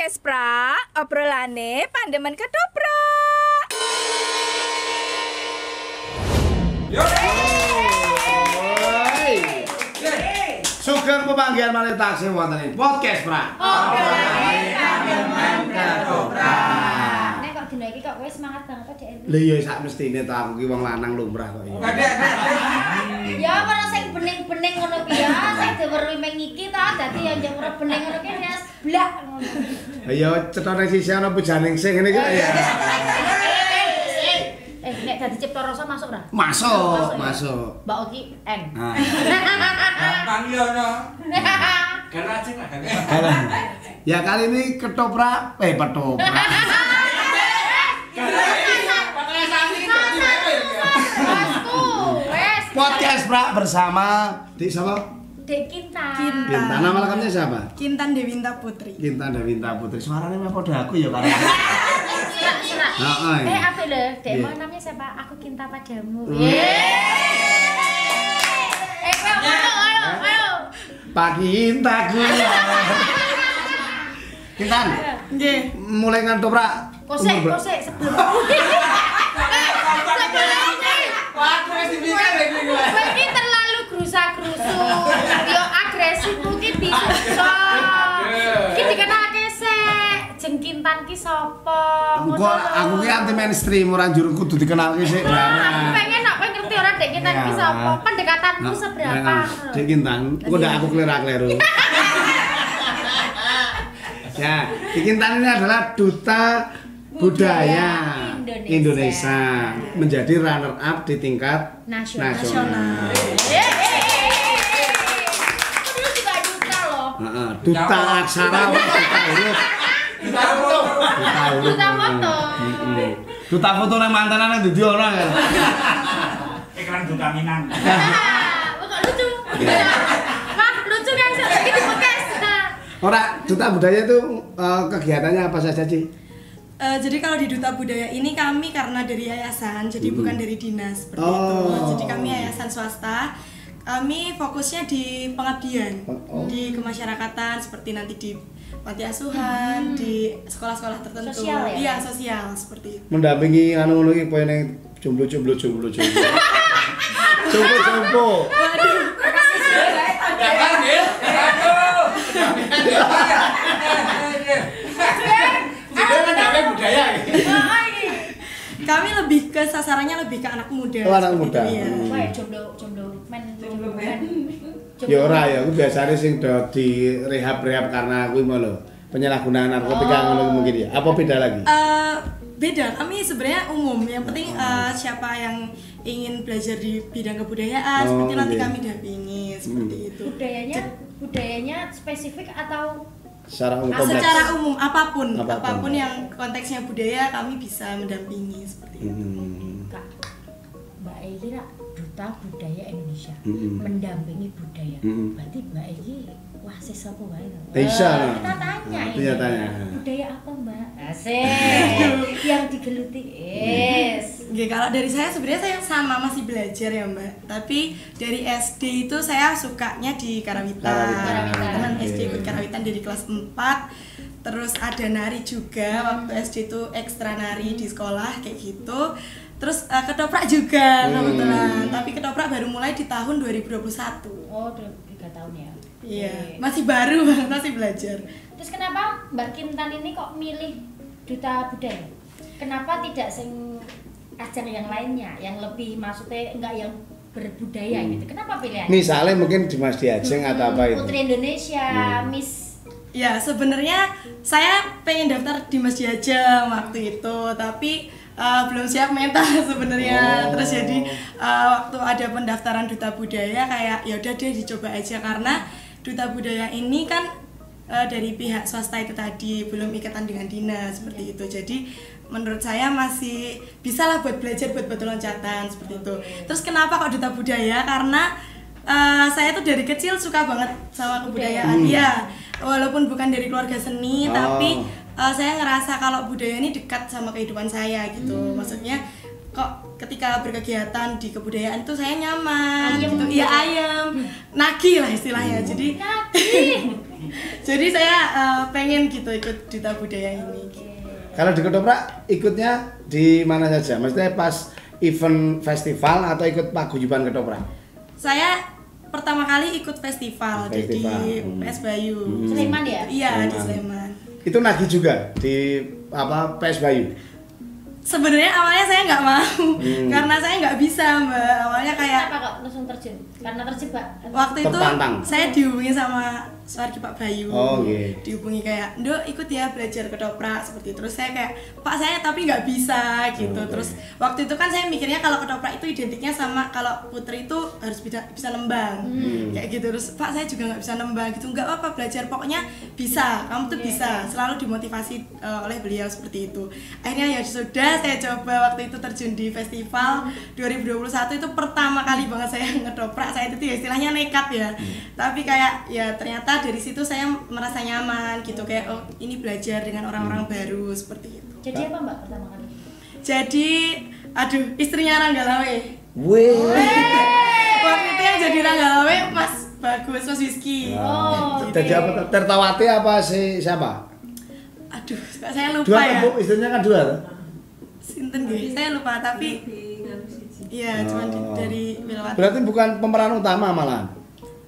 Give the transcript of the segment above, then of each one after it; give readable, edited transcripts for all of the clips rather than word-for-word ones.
podcast pra, obrolane pandemen ketoprak. Sugeng pemanggilan malih taksih wonten ing podcast pra. Obrolane pandemen ketoprak. Nek kok dina iki kok kowe semangat banget kok Dek. Lha iya sak mestine ta aku ki wong lanang lumrah kok iya. Ya ora sing bening-bening ngono ki ya, sing diweruhi ming iki ta dadi ya njok ora bening ngono ki nek blak ngono. Ya cetone sisi ana pujaning sing ngene iki ya. Nek dadi Cipta Rasa masuk ora? Masuk. Mbak Oki N. Gampang yo no. Garacing lah. Ya kali ini ketoprak, petoprak. Podcast pra bersama Dik siapa? Dek Kintan. Kintan. Nama lengkapnya siapa? Kintan Dewinta Putri. Kintan Dewinta Putri. Suaranya mah padha aku ya karena. Heeh. Apik lho, Dek mau namanya siapa? Aku Kinta padamu. Ayo. Pak Kintaku. Kintan. Nggih. Mulai ngantoprak. Kosek sebelum. Wah, wis dipikir iki gue. Kowe iki terlalu grusa-grusu. Yo agresif mungkin bisa. Iki dikenalake sik. Jeng Kintan ki sapa? Engko aku ki anti mainstream ora njur kudu dikenalke sik. Aku pengen nek kowe ngerti ora Dek Kintan ki sapa? Pendekatanmu seberapa? Dek Kintan, kok ndak aku kleru-kleru. Ya, Dek Kintan ini adalah duta budaya Indonesia, menjadi runner up di tingkat nasional. Lu juga duta loh. Duta aksara, duta huruf. Duta foto. Duta foto nang mantanan nang ndi ora ya. Iklan duta Minang. Kok lucu. Wah, lucu kan iki di podcast. Ora, duta budaya itu kegiatannya apa saja sih? Jadi kalau di Duta Budaya ini kami karena dari yayasan, jadi bukan dari dinas seperti itu. Jadi kami yayasan swasta. Kami fokusnya di pengabdian, di kemasyarakatan seperti nanti di panti asuhan, di sekolah-sekolah tertentu. Sosial ya? Iya, sosial seperti itu. Mendampingi anu ngono iki koyo ning jomblo. Jomblo. Jangan nggih. Aduh. Jadi mendampingi budaya iki. Kami lebih ke sasarannya lebih ke anak muda. Oh, anak seperti muda. itu, ya. Wah, jomblo men. Ya ora ya, aku biasanya sing do di rehab karena kuwi mau lho, penyalahgunaan narkotika ngono mungkin ya. Apa beda lagi? Beda, kami sebenarnya umum. Yang penting siapa yang ingin belajar di bidang kebudayaan, seperti nanti kami dampingi seperti itu. Budayanya spesifik atau Secara umum Secara umum apapun yang konteksnya budaya kami bisa mendampingi seperti itu. Kak, Mbak Egi duta budaya Indonesia, mendampingi budaya. Berarti Mbak Egi wasis apa wae lho? Bisa. Kita tanya ini. Iya, tanya. Budaya apa Mbak? Asik. Yang digeluti. Yes. Oke, kalau dari saya sebenarnya saya sama masih belajar ya Mbak. Tapi dari SD itu saya sukanya di Karawitan. Teman SD ikut Karawitan dari kelas 4. Terus ada nari juga waktu SD itu ekstra nari di sekolah kayak gitu. Terus ketoprak juga kebetulan. Tapi ketoprak baru mulai di tahun 2021. Oh, 3 tahun ya. Iya, masih baru banget, masih belajar. Terus kenapa Mbak Kintan ini kok milih duta budaya? Kenapa tidak sing ajar yang lainnya, yang lebih maksudnya enggak yang berbudaya gitu? Kenapa pilihannya? Misalnya mungkin Dimas Diajeng atau apa itu? Putri Indonesia, Miss. Ya sebenarnya saya pengen daftar di Mas Diajeng waktu itu, tapi belum siap mental sebenarnya. Terus jadi waktu ada pendaftaran duta budaya kayak ya udah deh dicoba aja karena duta budaya ini kan dari pihak swasta itu tadi belum ikatan dengan dinas seperti itu. Jadi menurut saya masih bisa lah buat belajar buat batu loncatan seperti itu. Terus kenapa kok duta budaya? Karena saya tuh dari kecil suka banget sama kebudayaan. Ya, walaupun bukan dari keluarga seni, tapi saya ngerasa kalau budaya ini dekat sama kehidupan saya gitu. Maksudnya kok ketika berkegiatan di kebudayaan tuh saya nyaman ayem gitu. Iya ayem, nagih lah istilahnya. Jadi Jadi saya pengen gitu ikut Duta Budaya ini. Kalau di Ketoprak ikutnya di mana saja? Maksudnya pas event festival atau ikut paguyuban Ketoprak? Saya pertama kali ikut festival. Di PS Bayu. Sleman ya? Iya, di Sleman. Itu nagih juga di apa PS Bayu? Sebenarnya awalnya saya nggak mau karena saya nggak bisa Mbak. Awalnya kayak Kenapa kok langsung terjun? Karena terjebak. waktu itu Tertantang. saya dihubungi sama Suwargi Pak Bayu. Oh, okay. Dihubungi kayak, "Nduk, ikut ya belajar ketoprak," seperti itu. Terus saya kayak, "Pak, saya tapi nggak bisa," gitu. Okay. Terus waktu itu kan saya mikirnya kalau ketoprak itu identiknya sama kalau putri itu harus bisa nembang. Kayak gitu. Terus, "Pak, saya juga nggak bisa nembang." Gitu. "Nggak apa-apa, belajar pokoknya bisa. Kamu tuh bisa." Selalu dimotivasi oleh beliau seperti itu. Akhirnya ya sudah saya coba waktu itu terjun di festival 2021 itu pertama kali banget saya ngedoprak. Saya itu ya istilahnya nekat ya. Tapi kayak ya ternyata dari situ saya merasa nyaman gitu, kayak oh ini belajar dengan orang-orang baru seperti itu. Jadi apa Mbak pertama kali? Jadi aduh, istrinya Ranggalawe. Wih. Waktu itu yang jadi Ranggalawe Mas Bagus, Mas Rizky. Oh, Jadi apa? Tertawati apa sih siapa? Aduh, saya lupa Dua ya. Bu, istrinya kan dua. Sinten nggih? Saya lupa tapi iya, cuma dari Wilawati. Berarti bukan pemeran utama malahan.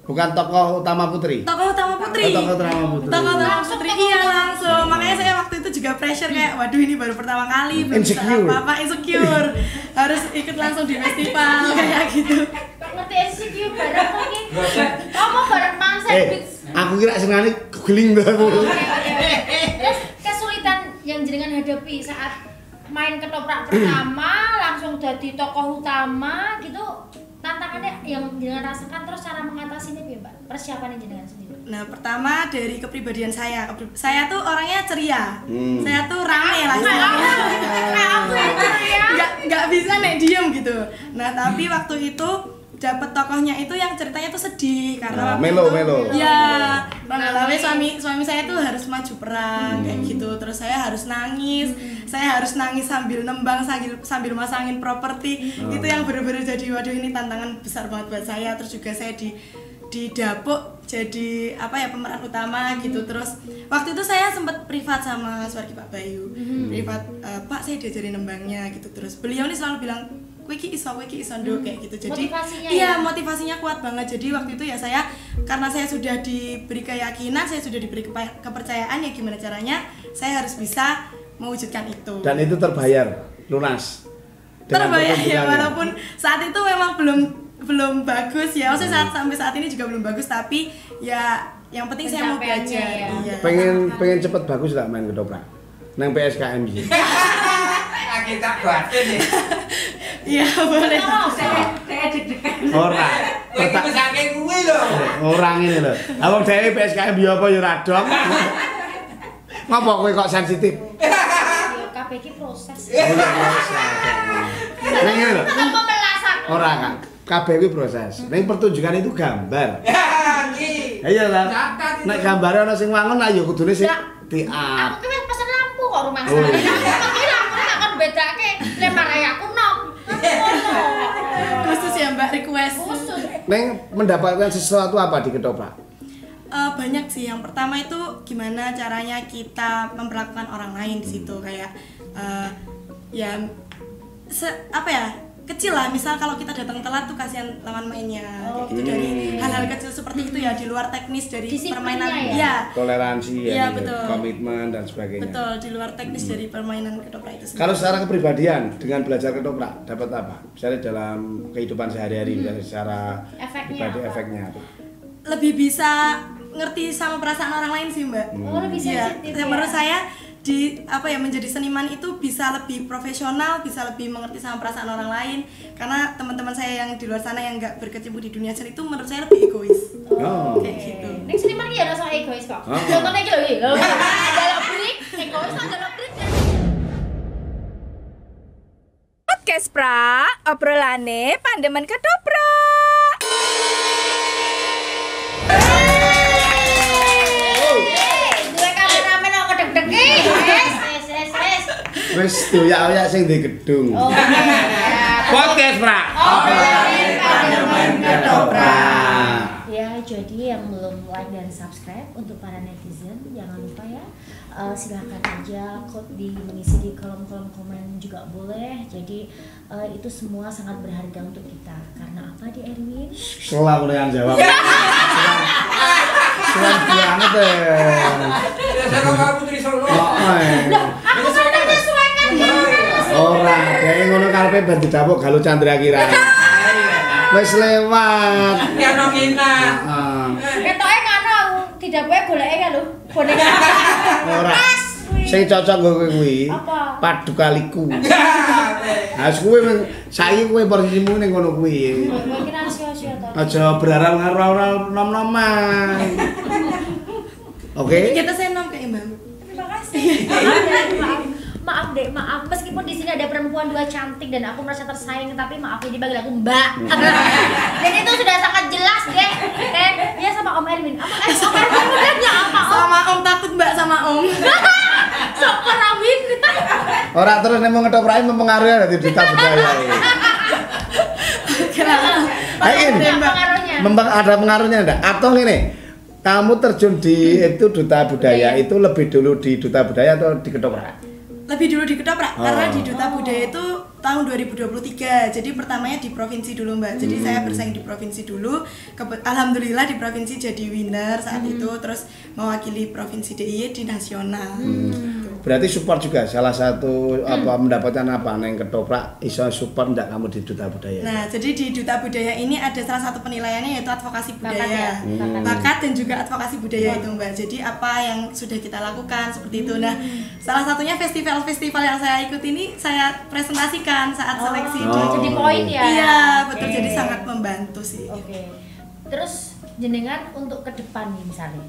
Bukan tokoh utama putri. Tokoh utama putri. Oh, tokoh utama putri. Tokoh utama Langsung putri tokoh iya utama. langsung. Makanya saya waktu itu juga pressure kayak waduh ini baru pertama kali belum bisa Insecure. apa-apa, insecure. Harus ikut langsung di festival kayak gitu. ngerti insecure bareng lagi. Kamu bareng Mang Sandwich. Aku kira senengane guling banget. Terus kesulitan yang jenengan hadapi saat main ketoprak pertama langsung jadi tokoh utama gitu, tantangannya yang jenengan rasakan, terus cara mengatasinya ya Mbak? Persiapan yang jenengan sendiri. Nah, pertama dari kepribadian saya. Saya tuh orangnya ceria. Saya tuh rame lah istilahnya. Kayak aku yang ceria. Nggak bisa nek diem gitu. Nah, tapi waktu itu dapat tokohnya itu yang ceritanya tuh sedih karena waktu Melo, itu, Melo. ya Ranggalawe suami saya tuh harus maju perang kayak gitu, terus saya harus nangis sambil nembang sambil masangin properti. Itu yang bener-bener jadi waduh ini tantangan besar banget buat saya. Terus juga saya di dapuk jadi apa ya pemeran utama gitu. Terus waktu itu saya sempat privat sama Suwargi Pak Bayu, privat, "Pak, saya diajarin nembangnya," gitu. Terus beliau nih selalu bilang, kowe iki iso nduk kayak gitu. Jadi Motivasinya iya, ya? motivasinya kuat banget. Jadi waktu itu ya saya karena saya sudah diberi keyakinan, saya sudah diberi kepercayaan, ya gimana caranya saya harus bisa mewujudkan itu. Dan itu terbayar lunas. Dengan Terbayar ya, pertunjukannya. walaupun saat itu memang belum bagus ya. Maksudnya sampai saat ini juga belum bagus, tapi ya yang penting saya mau Pencapaiannya belajar. ya. Iya. pengen cepet bagus lah main ketoprak nang PSKM gitu. Kita batin nih. Iya, boleh. Ora. Kowe iki saking kuwi lho. Orang ini loh. Abang dhewe PSKM yo apa yo radong. Ngapa kowe kok sensitif? Ya KB iki proses. Neng ngene lho. Tetap pemelasan. Ora kan. Kabeh kuwi proses. Ning pertunjukan itu gambar. Iki. Iya ta. Nek gambare ana sing wangun lah yo kudune sing Aku diap. ki wis pesen lampu kok rumah Oh, saya. iya. Aku ki lampu tak kon bedake lemar ae aku nom. Khusus ya Mbak, request. Khusus. Neng mendapatkan sesuatu apa di ketoprak? Banyak sih. Yang pertama itu gimana caranya kita memperlakukan orang lain di situ, kayak ya apa ya, kecil lah, misal kalau kita datang telat tuh kasihan lawan mainnya kayak gitu. Dari hal-hal kecil seperti itu ya, di luar teknis dari Disiplinnya permainan ya? ya. Toleransi Iya, ya, betul. komitmen dan sebagainya. Betul, di luar teknis dari permainan ketoprak itu sendiri. Kalau secara kepribadian dengan belajar ketoprak dapat apa? Misalnya dalam kehidupan sehari-hari, misalnya secara Efeknya pribadi apa? efeknya apa? Lebih bisa ngerti sama perasaan orang lain sih Mbak. Oh, lebih Iya, sensitif ya. menurut saya di apa ya, menjadi seniman itu bisa lebih profesional, bisa lebih mengerti sama perasaan orang lain. Karena teman-teman saya yang di luar sana yang nggak berkecimpung di dunia seni itu menurut saya lebih egois. Oh. Kayak gitu. Nek seniman ki ya rasa egois kok. Oh. Contohnya iki lho iki. Dalam break, egois nang dalam break. Podcast pra, obrolane pandemen ketoprak. Duwe kameramen kok kedeg-degi. Wes. Wis doyak-oyak sing di gedung. Oh. Podcast, Pra. Obrolane pandemen ketoprak. Ya, jadi yang belum like dan subscribe untuk para netizen jangan lupa ya. Silahkan aja mengisi di kolom-kolom komen juga boleh. Jadi itu semua sangat berharga untuk kita. Karena apa di Erwin? Selalu yang jawab. Selalu banget Biasa kamu Putri Solo. Aku kan menyesuaikan Ora, dhek ngono karepe ben didapuk Galuh Chandra Kirana. Wis lewat. Ya ono kina. Heeh. Ketoke ngono didapuke goleke kan lho. Boneka. Ora. Sing cocok nggo kowe kuwi. Apa? Paduka liku. Ha kuwi saiki kowe posisimu ning ngono kuwi. Kowe kira sia-sia to. Aja berharap karo nom-noman. Oke. Kita saya nom kayak Mbak. Terima kasih. Maaf deh, maaf. Meskipun di sini ada perempuan 2 cantik dan aku merasa tersayang, tapi maaf ya dipanggil aku Mbak. Dan itu sudah sangat jelas deh. Ya sama Om Erwin. Om Erwin bedanya apa Om? Sama Om takut Mbak sama Om. Sok Erwin. Ora terus nek mau ngetoprake mempengaruhi dadi duta budaya iki. Kenapa? Pengaruhnya. Ada pengaruhnya enggak? Atau ngene, kamu terjun di itu duta budaya itu lebih dulu di duta budaya atau di ketoprak? Lebih dulu di Ketoprak karena di Duta Oh. Budaya itu tahun 2023. Jadi pertamanya di provinsi dulu Mbak. Jadi saya bersaing di provinsi dulu. Alhamdulillah di provinsi jadi winner saat itu, terus mewakili provinsi DIY di nasional. Berarti support juga salah satu apa mendapatkan apa neng ketoprak iso support ndak kamu di duta budaya. Nah, jadi di Duta Budaya ini ada salah satu penilaiannya yaitu advokasi budaya. Bakat ya? Bakat dan juga advokasi budaya itu Mbak. Jadi apa yang sudah kita lakukan seperti itu. Nah, salah satunya festival yang saya ikuti ini saya presentasikan saat seleksi di Jadi poin ya. Iya, betul. Oke. Jadi sangat membantu sih. Oke. Terus jenengan untuk ke depan nih misalnya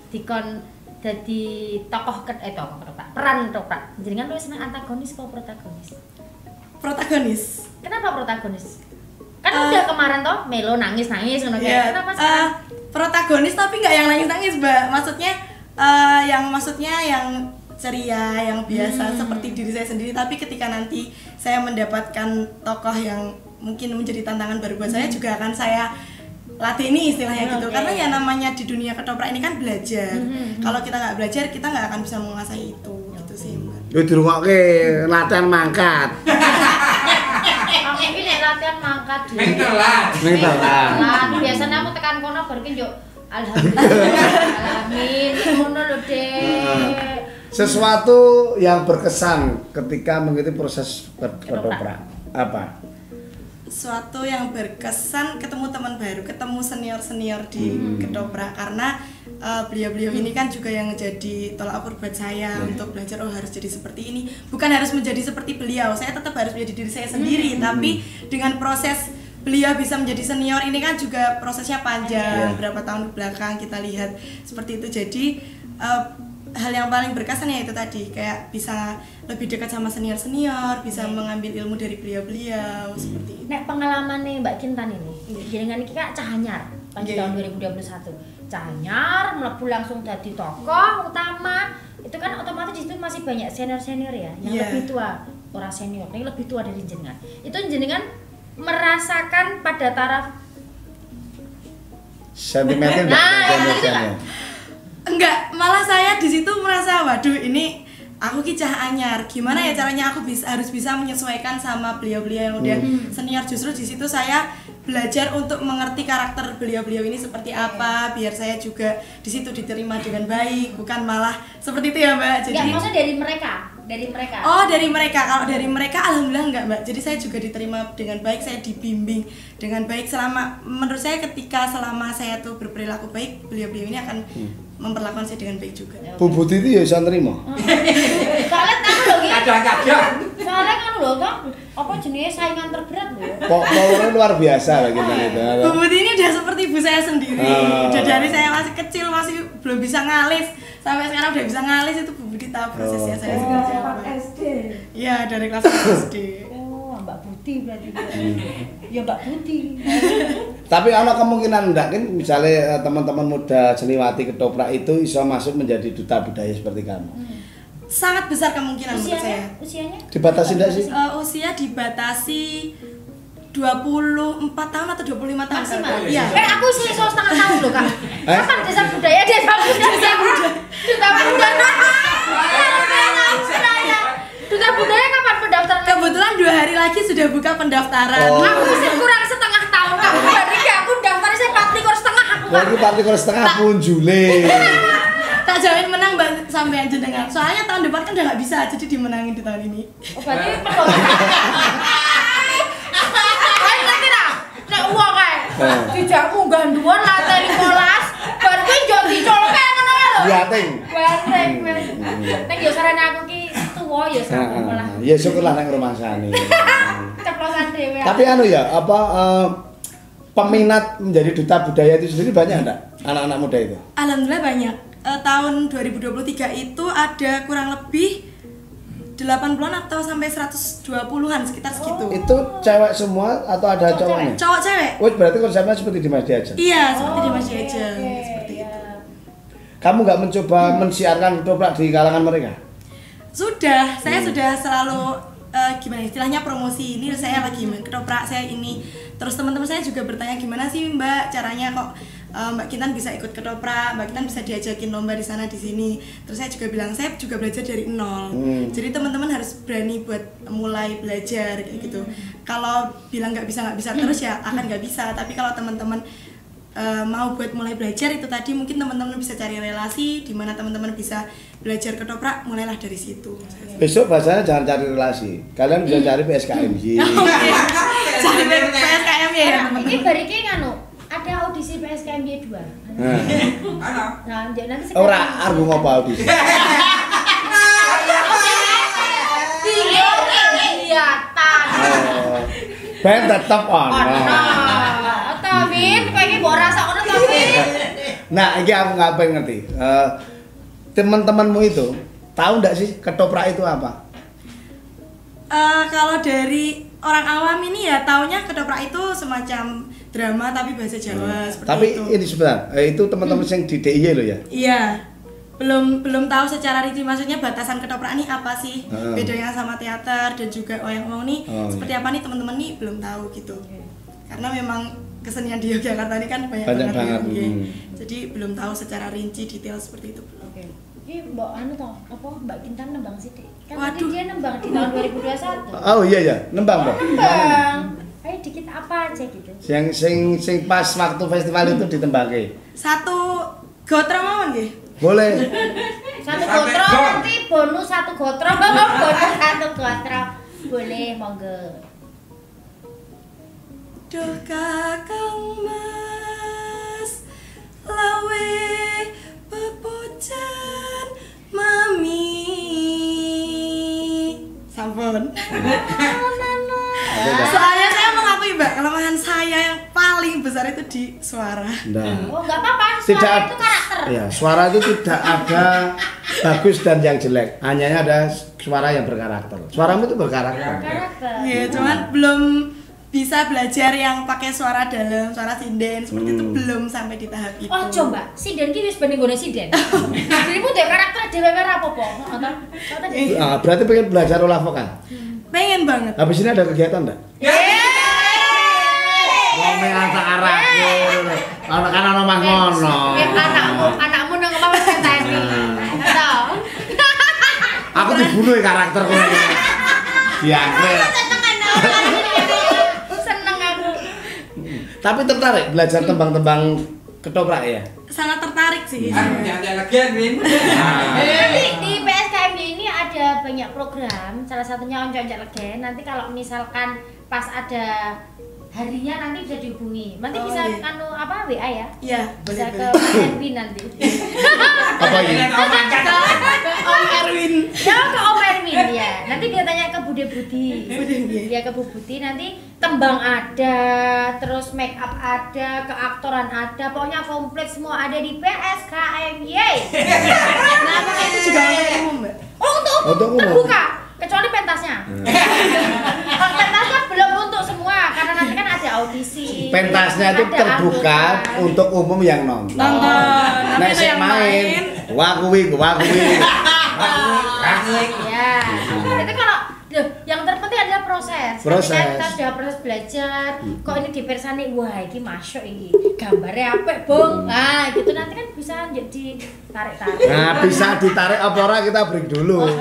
dikon jadi tokoh ketoprak, peran ketoprak. Jenengan luwih seneng antagonis atau protagonis? Protagonis. Kenapa protagonis? Kan udah kemarin toh Melo nangis-nangis ngono kayak. Ya, Kenapa sekarang? protagonis tapi nggak yang nangis-nangis, Mbak. Maksudnya yang ceria, yang biasa seperti diri saya sendiri. Tapi ketika nanti saya mendapatkan tokoh yang mungkin menjadi tantangan baru buat saya juga akan saya latih istilahnya gitu. Karena ya namanya di dunia ketoprak ini kan belajar. Kalau kita nggak belajar, kita nggak akan bisa menguasai itu. Gitu sih, Mbak. Yo dirungokke latihan mangkat. Aku iki nek latihan mangkat dulu. Ning telat. Ning telat. Biasanya aku tekan kono baru ki yo alhamdulillah. Alamin. Ngono lho, Dek. Sesuatu yang berkesan ketika mengikuti proses ketoprak apa? Suatu yang berkesan ketemu teman baru, ketemu senior di ketoprak karena beliau-beliau ini kan juga yang jadi tolak ukur buat saya untuk belajar harus jadi seperti ini, bukan harus menjadi seperti beliau, saya tetap harus menjadi diri saya sendiri, tapi dengan proses beliau bisa menjadi senior ini kan juga prosesnya panjang, berapa tahun belakang kita lihat seperti itu. Jadi hal yang paling berkesan ya itu tadi, kayak bisa lebih dekat sama senior-senior, bisa mengambil ilmu dari beliau-beliau seperti itu. Nek pengalaman nih Mbak Kintan ini, jenengan iki kan cahanyar pas tahun 2021. Cahanyar mlebu langsung jadi tokoh utama. Itu kan otomatis di situ masih banyak senior-senior ya, yang lebih tua, orang senior, yang lebih tua dari jenengan. Itu jenengan merasakan pada taraf Sentimental Nah, Enggak, malah saya di situ merasa waduh ini aku ki cah anyar. Gimana ya caranya aku harus bisa menyesuaikan sama beliau-beliau yang udah senior. Justru di situ saya belajar untuk mengerti karakter beliau-beliau ini seperti apa biar saya juga di situ diterima dengan baik, bukan malah seperti itu ya, Mbak. Jadi maksudnya dari mereka. Oh, dari mereka. Kalau dari mereka alhamdulillah enggak, Mbak. Jadi saya juga diterima dengan baik, saya dibimbing dengan baik selama menurut saya selama saya tuh berperilaku baik, beliau-beliau ini akan memperlakukan saya dengan baik juga. Bu Budi itu ya bisa nerima. Soalnya kan lho iki. Kadang-kadang. Soalnya kan lho toh, apa jenenge saingan terberat lho. Powernya luar biasa lah kita itu. Bu Budi ini udah seperti ibu saya sendiri. Udah dari saya masih kecil masih belum bisa ngalis sampai sekarang udah bisa ngalis, itu Bu Budi tahu prosesnya saya seperti apa. SD. Iya, dari kelas 1 SD. Oh, Mbak Putih berarti. Ya Mbak Putih. Tapi ada kemungkinan enggak kan misalnya teman-teman muda seniwati ketoprak itu bisa masuk menjadi duta budaya seperti kamu? Sangat besar kemungkinan menurut saya. Usianya? Dibatasi enggak sih? Usia dibatasi 24 tahun atau 25 tahun Maksimal. Iya. Aku sih 1,5 tahun loh, Kak. Kapan desa budaya? Desa budaya. Duta budaya. Duta budaya kapan pendaftaran? Kebetulan 2 hari lagi sudah buka pendaftaran. Aku sih kurang setengah tahun, Kak. Berarti aku daftar saya 4,5 aku. Berarti 4,5 pun Juli. Tak jamin menang sampai jenengan. Soalnya tahun depan kan udah nggak bisa, jadi dimenangin di tahun ini. Oh, berarti perlu. Ayo nanti dah. Nek uang kae. Dijak munggah nduwun lantai 15. Bar kuwi yo dicolke ngono lho. Iya, Ting. Bareng wis. Nek yo sarane aku ki tuwa yo sampun lah. Ya syukurlah nang rumah sani. Ceplosan dhewe. Tapi anu ya, peminat menjadi duta budaya itu sendiri banyak enggak? Anak-anak muda itu? Alhamdulillah banyak. Tahun 2023 itu ada kurang lebih 80-an atau sampai 120-an sekitar segitu. Itu cewek semua atau ada cowoknya? Cowok cewek. Oh, berarti konsepnya seperti di Mas Diajeng. Iya, seperti di Mas Diajeng, seperti itu. Kamu nggak mencoba mensiarkan ketoprak di kalangan mereka? Sudah, saya sudah selalu gimana istilahnya promosi ini saya lagi main ketoprak saya ini. Terus teman-teman saya juga bertanya gimana sih Mbak caranya kok Mbak Kintan bisa ikut ketoprak, Mbak Kintan bisa diajakin lomba di sana di sini. Terus saya juga bilang saya juga belajar dari nol. Jadi teman-teman harus berani buat mulai belajar kayak gitu. Kalau bilang nggak bisa terus ya akan nggak bisa. Tapi kalau teman-teman mau buat mulai belajar itu tadi mungkin teman-teman bisa cari relasi di mana teman-teman bisa belajar ketoprak, mulailah dari situ. Besok bahasanya jangan cari relasi, kalian bisa cari PSKMY. Cari PSKM ya teman-teman. Ini bari ki nganu, ada audisi PSKMY 2. Nah, nanti sekarang Ora arep ngopo audisi. kelihatan. Ben tetep ono. Tawin, kowe iki mbok rasa ngono to, Win? Nah, iki aku nggak pengen ngerti. Teman-temanmu itu tahu nggak sih ketoprak itu apa? Kalau dari orang awam ini ya taunya ketoprak itu semacam drama tapi bahasa Jawa seperti Tapi itu. ini sebentar, itu teman-teman yang di DIY loh ya? Iya. Belum tahu secara rinci maksudnya batasan ketoprak ini apa sih? Bedanya sama teater dan juga wayang-wayang nih seperti apa nih teman-teman nih belum tahu gitu. Karena memang kesenian di Yogyakarta ini kan banyak banget. Jadi belum tahu secara rinci detail seperti itu. Oke. Ini Mbak anu toh, apa Mbak Kintan nembang sithik. Kan tadi Waduh. dia nembang di tahun 2021. Oh iya ya, nembang Mbak. Nembang. Ayo dikit apa aja gitu. Yang sing pas waktu festival itu ditembake. Satu gotro mawon nggih. Boleh. Satu gotro nanti bonus satu gotro. Bonus satu gotro. Boleh, monggo. Duh kakang mas lawe pepujan mami sampun. Soalnya saya mengakui Mbak, kelemahan saya yang paling besar itu di suara. Nah. Oh, enggak apa-apa. Tidak Suara itu karakter. Ya, suara itu tidak ada bagus dan yang jelek. Hanya ada suara yang berkarakter. Suaramu itu berkarakter. Karakter. Ya, cuman belum bisa belajar yang pakai suara dalam, suara sinden seperti itu belum sampai di tahap itu. Oh, coba. Sinden ki wis bening gone sinden. Dirimu dhewe karakter dhewe ora apa-apa. Ngoten. Ah, berarti pengen belajar olah vokal. Pengen banget. Habis ini ada kegiatan enggak? Wong mengantar arahku. Ana kan ana mah ngono. Anakmu nang apa wis ngenteni. Tahu. Aku dibunuh karakterku. Diangkrek. Seneng aku. Tapi tertarik belajar tembang-tembang ketoprak ya? Sangat tertarik sih. Jangan lagi, Win. Nanti di PSKMY ini ada banyak program, salah satunya Onco-Onco Legen. Nanti kalau misalkan pas ada harinya nanti bisa dihubungi. Nanti bisa iya. anu apa WA ya? Iya, Bisa boleh. ke Erwin nanti. Apa ini? Om Erwin. Ya ke Om Erwin ya. Nanti dia tanya ke Bude Budi. Bude. Ya ke Bu Budi nanti tembang ada, terus make up ada, keaktoran ada, pokoknya komplit semua ada di PSKMY. Nah, apakah itu juga untuk umum, Mbak? Oh, untuk Untuk umum. terbuka, kecuali pentasnya. Kalau pentasnya belum untuk semua, karena nanti kan ada audisi. Pentasnya itu ada terbuka anggota. untuk umum yang nonton. Nonton. Nek Tapi itu sing yang main, gua kuwi. Ya. Itu kalau loh, yang terpenting adalah proses. Proses. Ketika kita sudah proses belajar, kok ini dipersani, wah ini masuk ini gambarnya apa, Bung? Nah, gitu nanti kan bisa jadi tarik-tarik. Nah, bisa ditarik apa ora kita break dulu.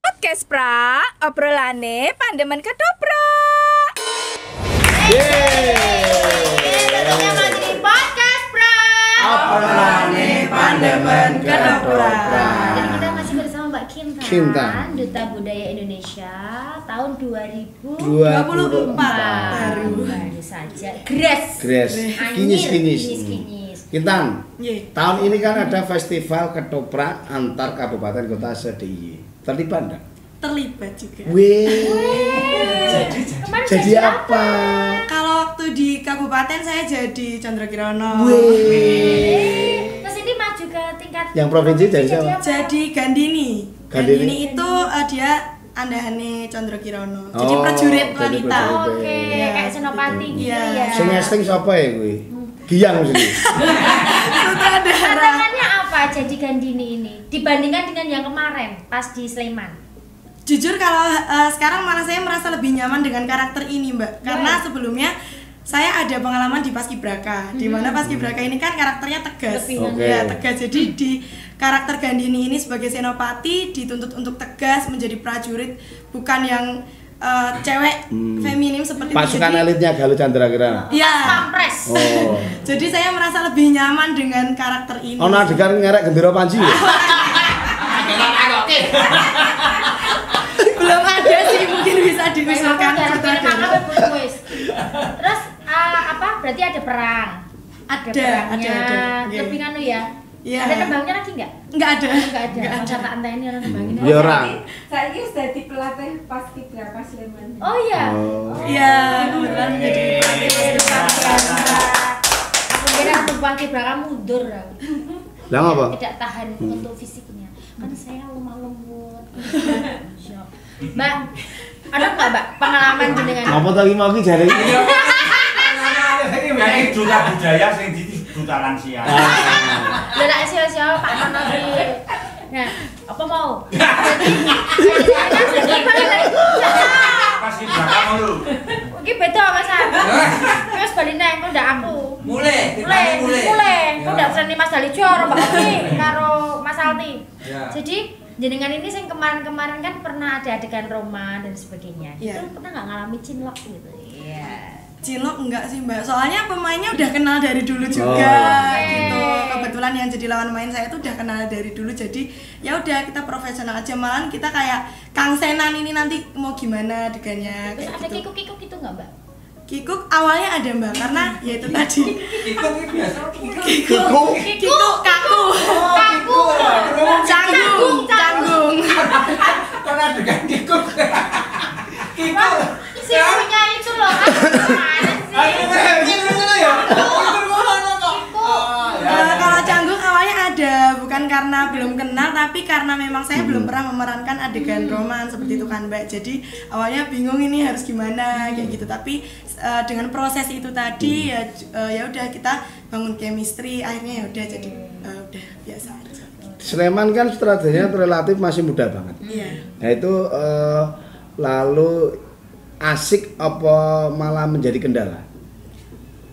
Podcast pra, obrolane pandemen ketoprak. Tentunya masih di podcast, Bro. Obrolane pandemen ketoprak. Jadi kita masih bersama Mbak Kintan, Kintan. Duta Budaya Indonesia tahun 2024. 24. Baru saja. Gres. Kinyis. Kinyis. Kintan, Nggih. tahun ini kan ada festival ketoprak antar kabupaten kota se-DIY. Terlibat enggak? Terlibat juga. Wih. Kemarin Jadi apa? Kalau waktu di kabupaten saya jadi Chandrakirana. Wih. Terus ini maju ke tingkat Yang provinsi jadi siapa? apa? Jadi Gandini. Gandini. Gandini itu dia andahane Chandrakirana. Jadi Oh, prajurit jadi wanita. prajurit. Oke, Iya, kayak senopati gitu Iya. ya. Sing ngesting sapa ya kuwi? Giyang mesti. Sutradara. Tantangannya apa jadi Gandini ini dibandingkan dengan yang kemarin pas di Sleman? Jujur kalau sekarang malah saya merasa lebih nyaman dengan karakter ini, Mbak. Karena sebelumnya saya ada pengalaman di Paskibraka, di mana Paskibraka ini kan karakternya tegas. Lebih Oke. Ya, tegas. Jadi di karakter Gandini ini sebagai senopati dituntut untuk tegas menjadi prajurit, bukan yang cewek feminim seperti itu. Pasukan Jadi, elitnya Galuh Chandrakirana. ya. Pampres. Oh. Jadi saya merasa lebih nyaman dengan karakter ini. Ono adegan ngerek gendera Panji ya? Belum ada sih, mungkin bisa diusulkan Terus sutradara. terus apa? Berarti ada perang. Ada, perangnya. ada. Oke. Lebih nganu ya. Iya. Ada nembangnya lagi nggak? Enggak ada. Enggak ada. Masa tak enteni orang nembangin. Ya ora. Saya ini sudah di pelatih Paskibraka Sleman. Oh iya. Oh. Iya, kebetulan menjadi pelatih Paskibraka. Aku kira untuk Paskibraka mundur. Lah apa? Tidak tahan untuk fisiknya. Kan saya lemah lembut. Mbak, ada nggak Mbak pengalaman jenengan? Apa tadi mau ki jare? Ini duta budaya sing di duta lansia. Udah nak siapa Pak Nono iki. Nah, apa mau? Jadi Pasti bakal mulu. iki beda Mas. Wis bali nang kok ndak aku. Mulai. Kok ndak freni Mas Dalijo karo Mbak Uni karo Mas Alti. Ya. Jadi jenengan ini yang kemarin-kemarin kan pernah ada adegan Roma dan sebagainya. Iya. Itu pernah nggak ngalami cinlok gitu? Iya. Cilok enggak sih, Mbak. Soalnya pemainnya udah kenal dari dulu juga gitu. Kebetulan yang jadi lawan main saya tuh udah kenal dari dulu. Jadi ya udah kita profesional aja, malahan kita kayak Kang Senan ini nanti mau gimana adegannya Terus kayak ada gitu. kikuk-kikuk itu nggak Mbak? Kikuk awalnya ada, Mbak, karena ya itu tadi. Ikut ini biasa. Kikuk kaku. Kaku. Canggung. Kan ada kan ikut. Si punya itu loh. Mana sih? Kalau canggung awalnya ada, bukan karena belum kenal, tapi karena memang saya belum pernah memerankan adegan roman seperti itu kan, Mbak. Jadi awalnya bingung ini harus gimana kayak gitu. Tapi dengan proses itu tadi ya udah kita bangun chemistry, akhirnya ya udah jadi udah biasa aja. Sleman kan sutradaranya relatif masih muda banget. Iya. Nah itu lalu asik apa malah menjadi kendala?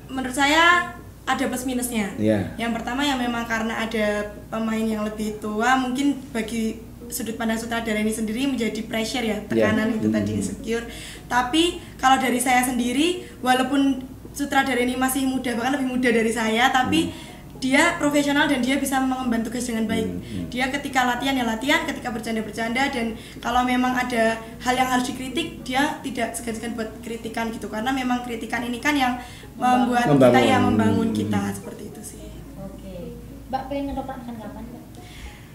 Menurut saya ada plus minusnya. Iya. Yang pertama yang memang karena ada pemain yang lebih tua, mungkin bagi sudut pandang sutradara ini sendiri menjadi pressure ya, tekanan itu tadi insecure. Tapi kalau dari saya sendiri, walaupun sutradara ini masih muda, bahkan lebih muda dari saya, tapi dia profesional dan dia bisa mengemban tugas dengan baik. Dia ketika latihan ya latihan, ketika bercanda-bercanda, dan kalau memang ada hal yang harus dikritik, dia tidak segan-segan buat kritikan gitu. Karena memang kritikan ini kan yang membuat kita ya membangun kita seperti itu sih. Oke. Mbak pengen ngedoprakkan kapan Mbak?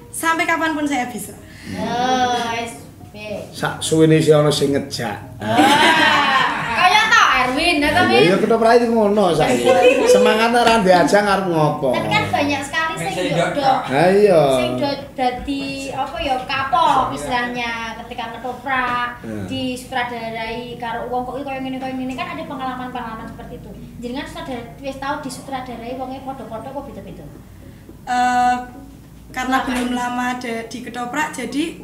Sampai kapanpun saya bisa. SP. Sak suwene si ono sing ngejak. Kayak tau Erwin atau Ya ya ketoprak itu ngono saiki. Semangatnya ra diajak arep ngopo. Tapi kan banyak sekali sing Sing jodoh. Ayo. Sing dadi apa ya kapok istilahnya ketika ketoprak di sutradarai karo wong kok koyo ngene kan ada pengalaman-pengalaman seperti itu. Jenengan sutradara wis tau di sutradarai wonge padha-padha kok beda-beda. Karena belum lama ada di ketoprak, jadi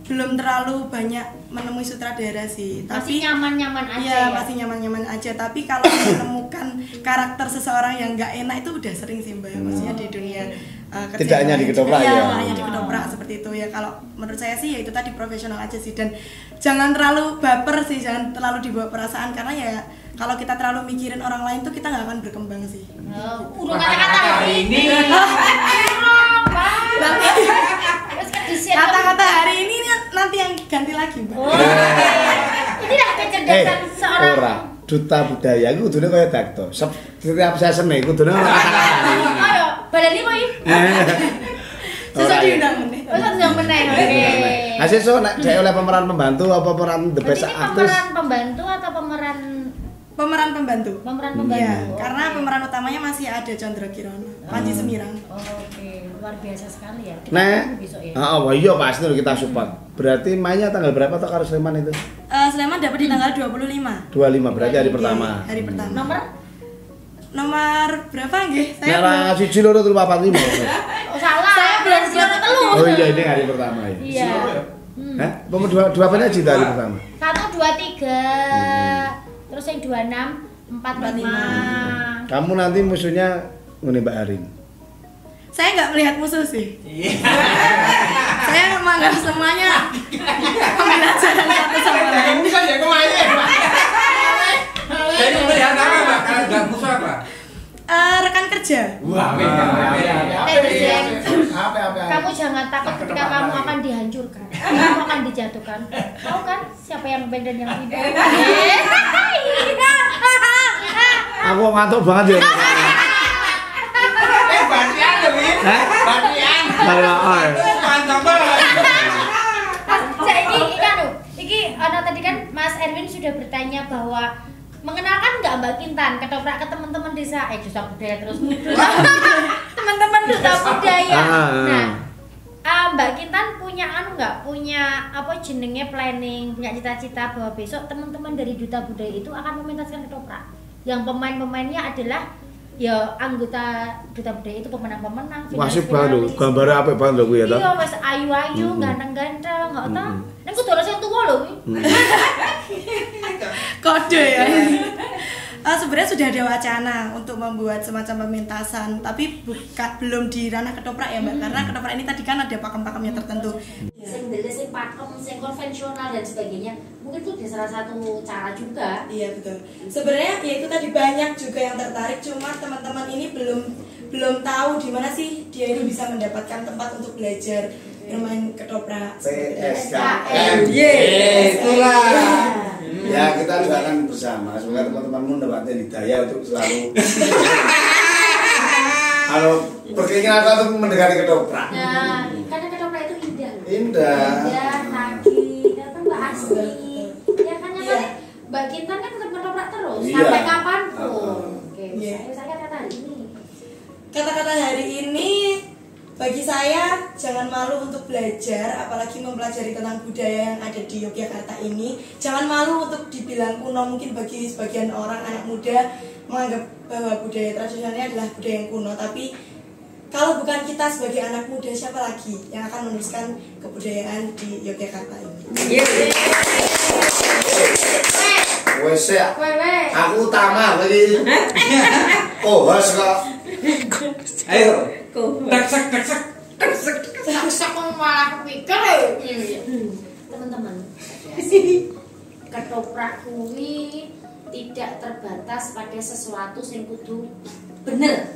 belum terlalu banyak menemui sutradara sih. Masih Tapi nyaman-nyaman aja iya, ya. masih nyaman-nyaman aja. Tapi kalau menemukan karakter seseorang yang nggak enak itu udah sering sih Mbak. Maksudnya di dunia kerja. Tidak hanya di ketoprak Iya, ya. nggak hanya di ketoprak seperti itu ya. Kalau menurut saya sih ya itu tadi profesional aja sih, dan jangan terlalu baper sih, jangan terlalu dibawa perasaan, karena ya kalau kita terlalu mikirin orang lain tuh kita nggak akan berkembang sih. Udah kata-kata hari ini. Kata-kata hari ini nanti yang ganti lagi Mbak. Inilah kecerdasan seorang ora duta budaya iku kudune kaya dakto. Setiap season iku kudune ora kata-kata. ayo baleni kok iki. Susah diundang meneh. Oh, yang meneh. Oke. Hasil so nek dhek oleh pemeran pembantu apa pemeran the best Berarti ini actress? pemeran pembantu atau pemeran Pembantu. pembantu? Iya, Oh, karena oke. pemeran utamanya masih ada Chandra Kirana, Panji Semirang. Oh, oke, luar biasa sekali ya. Kita Nek, tunggu besok ya. wah iya pasti lho kita support. Berarti mainnya tanggal berapa tuh karo Sleman itu? Sleman dapat di tanggal 25. 25 berarti hari pertama. Hari pertama. Nomor berapa nggih? Nek ra 1 2 3 4 5. oh, salah. Saya belum siapa telu. Oh iya ini hari pertama ya. Iya. Hah? Dua apanya Cita hari pertama? 1 2 3. Terus yang 26 4 5. Kamu nanti musuhnya ngene Mbak Arin. Saya nggak melihat musuh sih. Saya menganggap semuanya pembelajaran satu sama lain. Ini kan ya kemarin. Jadi melihat apa Mbak? Kalau nggak musuh apa? Rekan kerja. Wah, Kamu jangan takut ketika kamu akan dihancurkan. Kamu akan dijatuhkan. Tahu kan siapa yang baik dan yang tidak? Aku ngantuk banget ya. batian loh, Win. Hah? Batian. Kalau Mantap banget. Iki tadi kan Mas Erwin sudah bertanya bahwa mengenalkan nggak Mbak Kintan ketoprak ke teman-teman desa desa budaya terus teman-teman duta budaya. Nah, Mbak Kintan punya nggak punya apa jenenge planning, punya cita-cita bahwa besok teman-teman dari duta budaya itu akan mementaskan ketoprak yang pemain-pemainnya adalah ya anggota duta budaya itu pemenang-pemenang. masih baru gambarnya apik banget lho kuwi ya toh. Iya, wis ayu-ayu, ganteng-ganteng, nggak tahu. Nek kudu ora sing tuwa lho kuwi. Kode ya. Sebenarnya sudah ada wacana untuk membuat semacam pementasan, tapi belum di ranah ketoprak ya Mbak, karena ketoprak ini tadi kan ada pakem-pakemnya tertentu. Sing ndeles sing pakem, sing konvensional dan sebagainya. Mungkin itu salah satu cara juga. Iya betul. Sebenarnya ya itu tadi banyak juga yang tertarik, cuma teman-teman ini belum tahu di mana sih dia ini bisa mendapatkan tempat untuk belajar bermain ketoprak. PSKMY. Itulah. Ya kita doakan bersama semoga teman-temanmu mendapatkan hidayah untuk selalu kalau berkeinginan untuk mendekati ketoprak. Nah, karena ketoprak itu indah. Indah. Indah, nagih, kan Mbak asli. Ya kan yang Iya. Mbak Kintan kan tetap ketoprak terus Iya. sampai kapanpun. Oke, Iya. saya kata hari ini. Kata-kata hari ini bagi saya jangan malu untuk belajar, apalagi mempelajari tentang budaya yang ada di Yogyakarta ini. Jangan malu untuk dibilang kuno, mungkin bagi sebagian orang anak muda menganggap bahwa budaya tradisionalnya adalah budaya yang kuno, tapi kalau bukan kita sebagai anak muda, siapa lagi yang akan meneruskan kebudayaan di Yogyakarta ini? Wes ya. Wewe. Aku utama lagi. Oh, harus kok. Ayo. Deksek. Bisa malah kepikir. Teman-teman. Ketoprak kuwi tidak terbatas pada sesuatu sing kudu bener.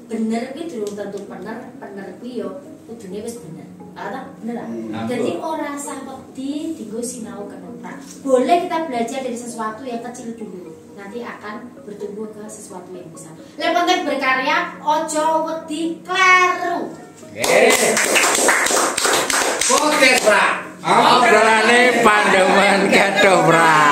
Bener kuwi durung tentu bener kuwi yo kudune wis bener. Ada bener lah. Jadi orang usah wedi dienggo sinau ketoprak. Boleh kita belajar dari sesuatu yang kecil dulu. Nanti akan bertumbuh ke sesuatu yang besar. Yang penting berkarya, ojo wedi kleru. Oke, Pra. Obrolane pandemen ketoprak.